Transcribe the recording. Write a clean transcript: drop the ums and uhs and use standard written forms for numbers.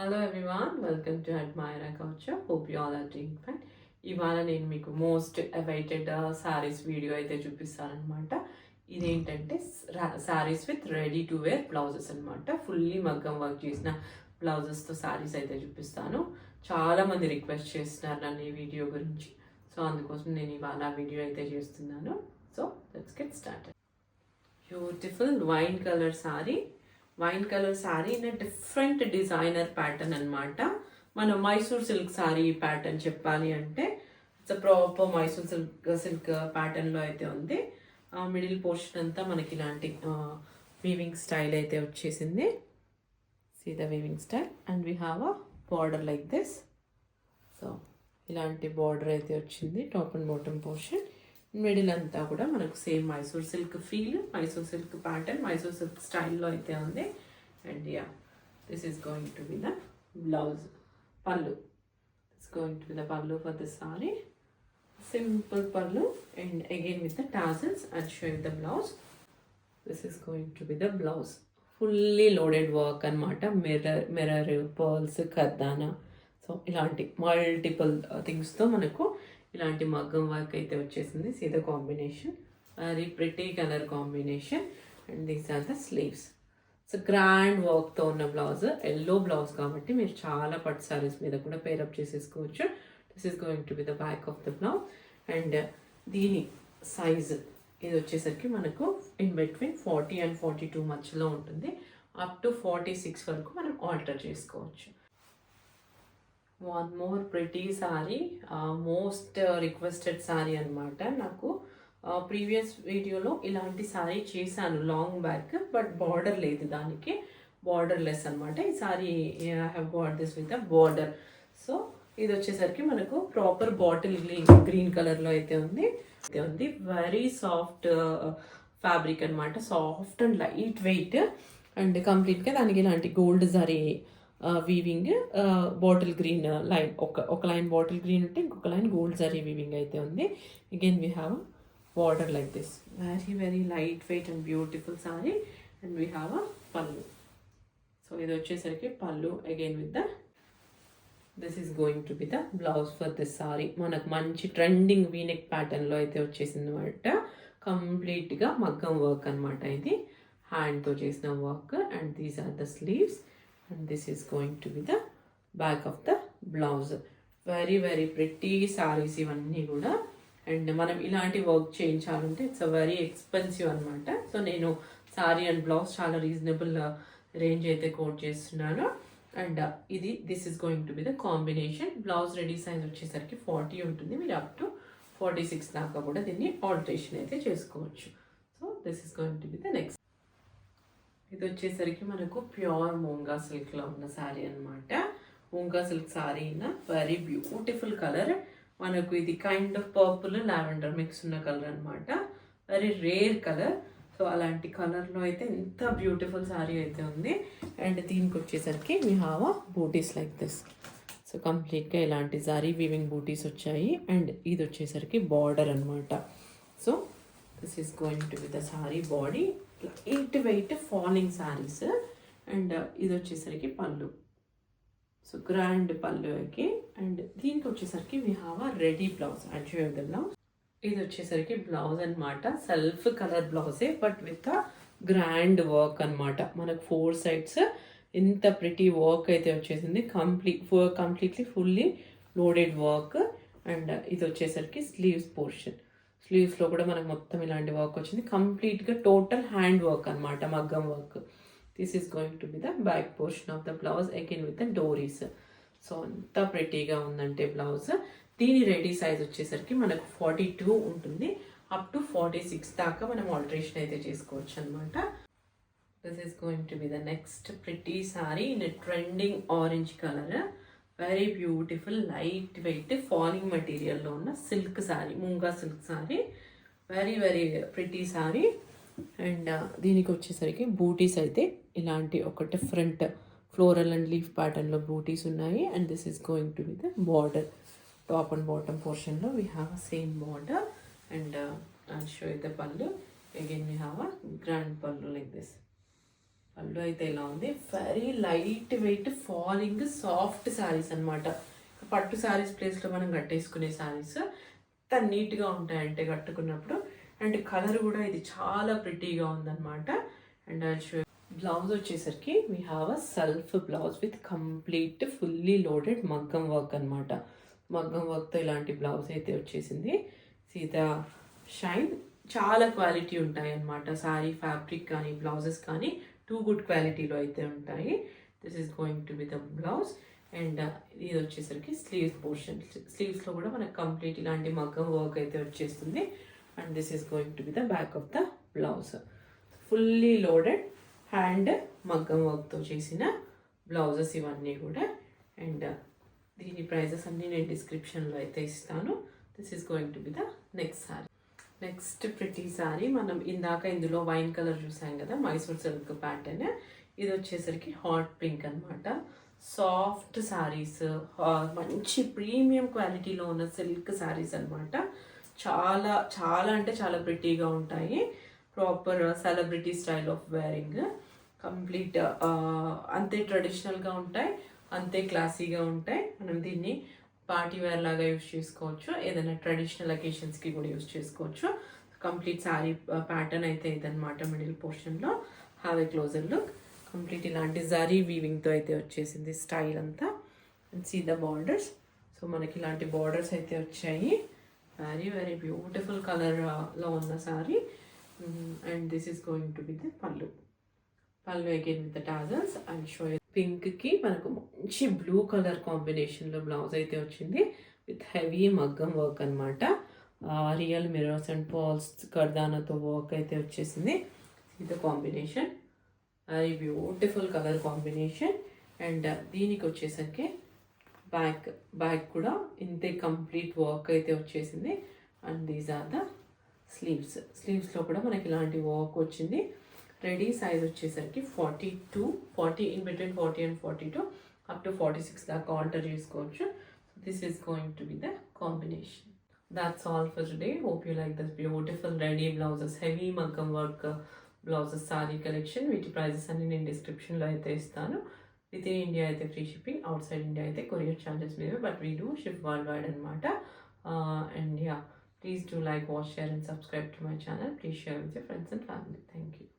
Hello everyone, welcome to Admira culture. Hope you all are doing fine. ఇవాళ నేను మీకు most awaited saris video అయితే చూపిస్తానమాట. ఇదేంటంటే saris with ready to wear blouses అనమాట. ఫుల్లీ మగ్గం వర్క్ చేసిన బ్లౌజెస్తో శారీస్ అయితే చూపిస్తాను. చాలామంది రిక్వెస్ట్ చేస్తున్నారు నన్ను ఈ వీడియో గురించి. సో అందుకోసం నేను ఇవాళ వీడియో అయితే చేస్తున్నాను. So let's get started. Beautiful wine colour sari in different designer pattern అనమాట. మనం మైసూర్ సిల్క్ శారీ ప్యాటర్న్ చెప్పాలి అంటే ఇట్స్ ప్రాపర్ మైసూర్ సిల్క్ ప్యాటర్న్లో అయితే ఉంది. మిడిల్ పోర్షన్ అంతా మనకి ఇలాంటి వీవింగ్ స్టైల్ అయితే వచ్చేసింది. See the weaving style and we have a border like this. So ఇలాంటి బార్డర్ అయితే వచ్చింది. Top and bottom portion, middle అంతా కూడా మనకు same Mysore silk feel, Mysore silk pattern, Mysore silk స్టైల్లో అయితే ఉంది. And yeah, this is going to be the blouse. Pallu, it's going to be the pallu for this sari. Simple pallu and again with the tassels. And show you the blouse. This is going to be the blouse. Fully loaded work అనమాట. Mirror, pearls, కర్దానా, so ఇలాంటి multiple థింగ్స్తో మనకు ఇలాంటి మగ్గం work అయితే వచ్చేసింది. See the combination, very pretty colour combination. And these are the sleeves. So grand వర్క్తో ఉన్న బ్లౌజ్, ఎల్లో బ్లౌజ్ కాబట్టి మీరు చాలా పట్టు సారీస్ మీద కూడా పేరప్ చేసేసుకోవచ్చు. This is going to be the back of the blouse. And దీని సైజ్ ఇది వచ్చేసరికి మనకు ఇన్ బిట్వీన్ 40 and 42 మధ్యలో ఉంటుంది. అప్ టు 46 వరకు మనం ఆల్టర్ చేసుకోవచ్చు. One more pretty sorry, most requested sorry అనమాట. నాకు ప్రీవియస్ వీడియోలో ఇలాంటి సారీ చేశాను లాంగ్ బ్యాక్, బట్ బార్డర్ లేదు, దానికి బార్డర్ లెస్ అనమాట. ఈ sorry I have got this with a border. So ఇది వచ్చేసరికి మనకు ప్రాపర్ బాటిల్ గ్రీన్ కలర్లో అయితే ఉంది. వెరీ సాఫ్ట్ ఫ్యాబ్రిక్ అనమాట. Soft and light weight. And కంప్లీట్గా దానికి ఇలాంటి gold zari weaving, bottle green line, ఒక లైన్ బాటిల్ గ్రీన్ ఉంటే ఇంకొక లైన్ గోల్డ్ జరీ వీవింగ్ అయితే ఉంది. Again we have border like this. Very very light wait and beautiful sorry. And we have అ పళ్ళు. So ఇది వచ్చేసరికి పళ్ళు. Again with the this is going to be the blouse for this sorry. మనకు మంచి trending V-neck ప్యాటర్న్లో అయితే వచ్చేసింది అనమాట. కంప్లీట్గా మగ్గం వర్క్ అనమాట. ఇది హ్యాండ్తో చేసిన work. And these are the sleeves. And this is going to be the back of the blouse. Very very pretty sarees ఇవన్నీ కూడా. అండ్ మనం ఇలాంటి వర్క్ చేయించాలంటే ఇట్స్ అ వెరీ ఎక్స్పెన్సివ్ అనమాట. సో నేను సారీ అండ్ బ్లౌజ్ చాలా రీజనబుల్ రేంజ్ అయితే quote చేస్తున్నాను. అండ్ ఇది this is going to be the combination. Blouse ready size వచ్చేసరికి 40 ఉంటుంది. మీరు అప్ టు 46 దాకా కూడా దీన్ని ఆల్టరేషన్ అయితే చేసుకోవచ్చు. So this is going to be the next. ఇది వచ్చేసరికి మనకు ప్యూర్ మూంగా సిల్క్లో ఉన్న శారీ అనమాట. Moonga silk sari in very beautiful colour. మనకు ఇది kind of purple lavender mix ఉన్న కలర్ అనమాట. Very rare colour. సో అలాంటి కలర్లో అయితే ఎంత బ్యూటిఫుల్ శారీ అయితే ఉంది. అండ్ దీనికి వచ్చేసరికి we have a booties like this. So కంప్లీట్గా ఇలాంటి శారీ వీవింగ్ బూటీస్ వచ్చాయి. అండ్ ఇది వచ్చేసరికి బార్డర్ అనమాట. So this is going to be the sari body. Light weight falling saris. And ఇది వచ్చేసరికి పళ్ళు. సో గ్రాండ్ పళ్ళుకి. అండ్ దీనికి వచ్చేసరికి we have a ready blouse. And show the blouse. ఇది వచ్చేసరికి బ్లౌజ్ అనమాట. సెల్ఫ్ కలర్ బ్లౌజే but with a grand work అనమాట. మనకు 4 sides ఎంత ప్రిటీ వర్క్ అయితే వచ్చేసింది. Completely fully loaded work. And ఇది వచ్చేసరికి స్లీవ్స్ పోర్షన్. స్లీవ్స్లో కూడా మనకు మొత్తం ఇలాంటి వర్క్ వచ్చింది. కంప్లీట్గా టోటల్ హ్యాండ్ వర్క్ అనమాట, మగ్గం work. This is going to be the back portion of the blouse. Again with the doris. So అంత ప్రెటీగా ఉందంటే బ్లౌజ్. దీని రెడీ సైజ్ వచ్చేసరికి మనకు 42 ఉంటుంది. అప్ టు 46 దాకా మనం ఆల్టరేషన్ అయితే చేసుకోవచ్చు అనమాట. This is going to be the next pretty sari in trending orange colour. Very beautiful light weight falling మెటీరియల్లో ఉన్న silk sari, moonga silk sari. Very very pretty sari. And దీనికి వచ్చేసరికి బూటీస్ అయితే ఇలాంటి ఒక డిఫరెంట్ ఫ్లోరల్ అండ్ లీఫ్ ప్యాటర్న్లో బూటీస్ ఉన్నాయి. And this is going to be the border. Top and bottom పోర్షన్లో we have a same border. And show the pallu. Again we have a grand pallu like this. Pallu అయితే ఇలా ఉంది. Very light weight falling soft saris అనమాట. పట్టు శారీస్ ప్లేస్లో మనం కట్టేసుకునే శారీస్ ఎంత నీట్గా ఉంటాయంటే కట్టుకున్నప్పుడు. అండ్ కలర్ కూడా ఇది చాలా ప్రిటీగా ఉందన్నమాట. అండ్ బ్లౌజ్ వచ్చేసరికి we have a self blouse with complete fully loaded మగ్గం వర్క్ అనమాట. మగ్గం వర్క్తో ఇలాంటి బ్లౌజ్ అయితే వచ్చేసింది. సీతా షైన్ చాలా క్వాలిటీ ఉంటాయి అన్నమాట. శారీ ఫ్యాబ్రిక్ కానీ బ్లౌజెస్ కానీ టూ గుడ్ క్వాలిటీలో అయితే ఉంటాయి. This is going to be the blouse. And ఇది వచ్చేసరికి స్లీవ్స్ పోర్షన్. స్లీవ్స్లో కూడా మనకు కంప్లీట్ ఇలాంటి మగ్గం వర్క్ అయితే వచ్చేస్తుంది. And this is going to be the back of the blouse. Fully loaded hand మగ్గం వర్క్తో చేసిన బ్లౌజెస్ ఇవన్నీ కూడా. అండ్ దీని ప్రైజెస్ అన్నీ నేను డిస్క్రిప్షన్లో అయితే ఇస్తాను. This is going to be the next sari. Next pretty sari మనం ఇందాక ఇందులో వైన్ కలర్ చూసాం కదా, మైసూర్ సిల్క్ ప్యాటర్న్. ఇది వచ్చేసరికి హాట్ పింక్ అనమాట. సాఫ్ట్ శారీస్, మంచి ప్రీమియం క్వాలిటీలో ఉన్న సిల్క్ శారీస్ అనమాట. చాలా చాలా అంటే చాలా ప్రిటీగా ఉంటాయి. Proper celebrity style of wearing. Complete అంతే ట్రెడిషనల్గా ఉంటాయి, అంతే క్లాసీగా ఉంటాయి. మనం దీన్ని పార్టీ వేర్ లాగా యూస్ చేసుకోవచ్చు, ఏదైనా ట్రెడిషనల్ అకేషన్స్కి కూడా యూస్ చేసుకోవచ్చు. కంప్లీట్ శారీ ప్యాటర్న్ అయితే ఇదనమాట. మిడిల్ పోర్షన్లో have a closer look. Complete ఇలాంటి జరీ వీవింగ్తో అయితే వచ్చేసింది స్టైల్ అంతా. And see the borders. So మనకి ఇలాంటి బార్డర్స్ అయితే వచ్చాయి. వెరీ వెరీ బ్యూటిఫుల్ కలర్లో ఉన్న sari. And this is going to be the pallu. Pallu again with the tassels. And show పింక్కి మనకు మంచి బ్లూ కలర్ కాంబినేషన్లో బ్లౌజ్ అయితే వచ్చింది విత్ హెవీ మగ్గం వర్క్ అనమాట. రియల్ మిరర్స్ అండ్ పాల్స్ కర్దానాతో వర్క్ అయితే వచ్చేసింది. ఇది combination very beautiful colour combination. And దీనికి వచ్చేసరికి బ్యాక్ కూడా ఇంతే కంప్లీట్ వర్క్ అయితే వచ్చేసింది. అండ్ దీస్ ఆర్ ద స్లీవ్స్లో కూడా మనకి ఇలాంటి వర్క్ వచ్చింది. రెడీ సైజ్ వచ్చేసరికి 40 in between 40 and 42 up to 46 దాకా ఆల్టర్ చేసుకోవచ్చు. This is going to be the combination. That's all for today. Hope you like this beautiful ready blouses, heavy మగ్గం work blouses sari collection. వీటి prices అన్ని నేను డిస్క్రిప్షన్లో అయితే ఇస్తాను. విత్ ఇన్ ఇండియా అయితే free shipping, outside India అయితే courier charges లేవు, but we do ship worldwide అనమాట. And yeah, please do like, watch, share and subscribe to my channel. Please share with your friends and family. Thank you.